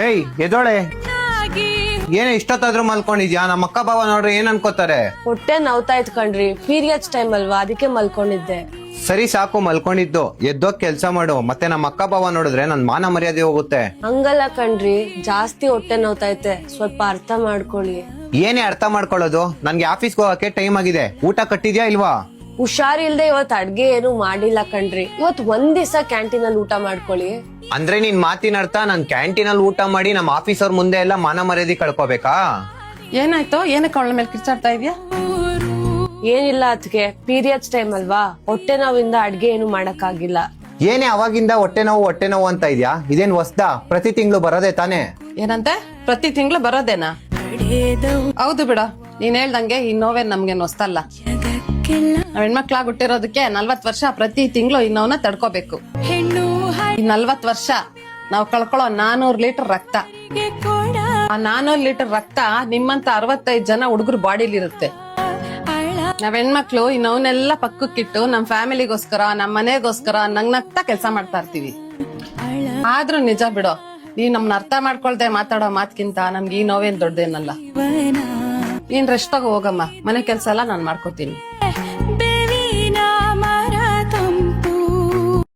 ಏಯ್ ಎದೋಳೆ, ಏನ ಇಷ್ಟೊತ್ತಾದ್ರೂ ಮಲ್ಕೊಂಡಿದ್ಯಾ? ನಮ್ಮ ಅಕ್ಕ ಬಾವ ನೋಡ್ರಿ ಏನ್ ಅನ್ಕೋತಾರೆ? ಹೊಟ್ಟೆ ನೋವ್ತಾ ಇತ್ ಕಣ್ರಿ, ಪೀರಿಯಡ್ಸ್ ಟೈಮ್ ಅಲ್ವಾ, ಅದಕ್ಕೆ ಮಲ್ಕೊಂಡಿದ್ದೆ. ಸರಿ ಸಾಕು ಮಲ್ಕೊಂಡಿದ್ದು, ಎದ್ದೋಗ್ ಕೆಲ್ಸ ಮಾಡು. ಮತ್ತೆ ನಮ್ಮ ಅಕ್ಕ ಬಾವ ನೋಡಿದ್ರೆ ನನ್ ಮಾನ ಮರ್ಯಾದೆ ಹೋಗುತ್ತೆ. ಹಂಗಲ್ಲ ಕಣ್ರಿ, ಜಾಸ್ತಿ ಹೊಟ್ಟೆ ನೋವ್ತೈತೆ, ಸ್ವಲ್ಪ ಅರ್ಥ ಮಾಡ್ಕೊಳ್ಳಿ. ಏನೇ ಅರ್ಥ ಮಾಡ್ಕೊಳ್ಳೋದು? ನನ್ಗೆ ಆಫೀಸ್ಗೆ ಹೋಗಕ್ಕೆ ಟೈಮ್ ಆಗಿದೆ. ಊಟ ಕಟ್ಟಿದ್ಯಾ ಇಲ್ವಾ? ಹುಷಾರಿಲ್ದೆ ಇವತ್ ಅಡ್ಗೆ ಏನು ಮಾಡಿಲ್ಲ ಕಣ್ರಿ. ಇವತ್ ಒಂದ್ ದಿವಸ ಕ್ಯಾಂಟೀನ್ ಅಲ್ಲಿ ಊಟ ಮಾಡ್ಕೊಳ್ಳಿ. ಅಂದ್ರೆ ನಿನ್ ಮಾತಿನ ಅರ್ಥ ನಾನ್ ಕ್ಯಾಂಟೀನ್ ಅಲ್ಲಿ ಊಟ ಮಾಡಿ ನಮ್ಮ ಆಫೀಸರ್ ಮುಂದೆ ಎಲ್ಲ ಮಾನ ಮರ್ಯಾದೆ ಕಳ್ಕೋಬೇಕಾ? ಏನಾಯ್ತು? ಏನಕ್ಕೆ ಅವಳ ಮೇಲೆ ಕಿರ್ಚಾಡ್ತಾ ಇದೀಯಾ? ಏನಿಲ್ಲ ಅದಕ್ಕೆ, ಪೀರಿಯಡ್ಸ್ ಟೈಮ್ ಅಲ್ವಾ, ಹೊಟ್ಟೆ ನೋವಿಂದ ಅಡ್ಗೆ ಏನು ಮಾಡಕ್ ಆಗಿಲ್ಲ. ಏನೇ ಅವಾಗಿಂದ ಹೊಟ್ಟೆ ನೋವು ಅಂತ ಇದ್ಯಾ? ಇದೇನ್ ಹೊಸ್ದಾ? ಪ್ರತಿ ತಿಂಗಳು ಬರೋದೇ ತಾನೇ? ಏನಂತೆ? ಪ್ರತಿ ತಿಂಗಳು ಬರೋದೇನಾ? ಹೌದು ಬಿಡ, ನೀನ್ ಹೇಳ್ದಂಗೆ ಈ ನೋವೇನ್ ನಮ್ಗೆ ಹೊಸ್ತಲ್ಲ. ನಾವ್ ಹೆಣ್ಮಕ್ಳಾಗ್ ಹುಟ್ಟಿರೋದಕ್ಕೆ 40 ವರ್ಷ ಪ್ರತಿ ತಿಂಗಳು ಈ ನೋವನ್ನ ತಡ್ಕೋಬೇಕು. ಈ 40 ವರ್ಷ ನಾವ್ ಕಳ್ಕೊಳ್ಳೋ 400 ಲೀಟರ್ ರಕ್ತ, ಆ 400 ಲೀಟರ್ ರಕ್ತ ನಿಮ್ಮಂತ 65 ಜನ ಹುಡುಗರು ಬಾಡಿಲಿ ಇರುತ್ತೆ. ನಾವ್ ಹೆಣ್ಮಕ್ಳು ಈ ನೋವನ್ನೆಲ್ಲ ಪಕ್ಕಕ್ಕಿಟ್ಟು ನಮ್ ಫ್ಯಾಮಿಲಿಗೋಸ್ಕರ, ನಮ್ ಮನೆಗೋಸ್ಕರ ನಗ್ನಗ್ತಾ ಕೆಲ್ಸ ಮಾಡ್ತಾ ಇರ್ತೀವಿ. ಆದ್ರೂ ನಿಜ ಬಿಡೋ, ನೀವ್ ನಮ್ನ ಅರ್ಥ ಮಾಡ್ಕೊಳ್ದೆ ಮಾತಾಡೋ ಮಾತ್ಕಿಂತ ನಮ್ಗೆ ಈ ನೋವೇನ್ ದೊಡ್ಡದೇನಲ್ಲ. ನೀನ್ ರೆಸ್ಟ್ ತಗೋ ಹೋಗಮ್ಮ, ಮನೆ ಕೆಲ್ಸ ಎಲ್ಲ ನಾನ್ ಮಾಡ್ಕೋತೀನಿ.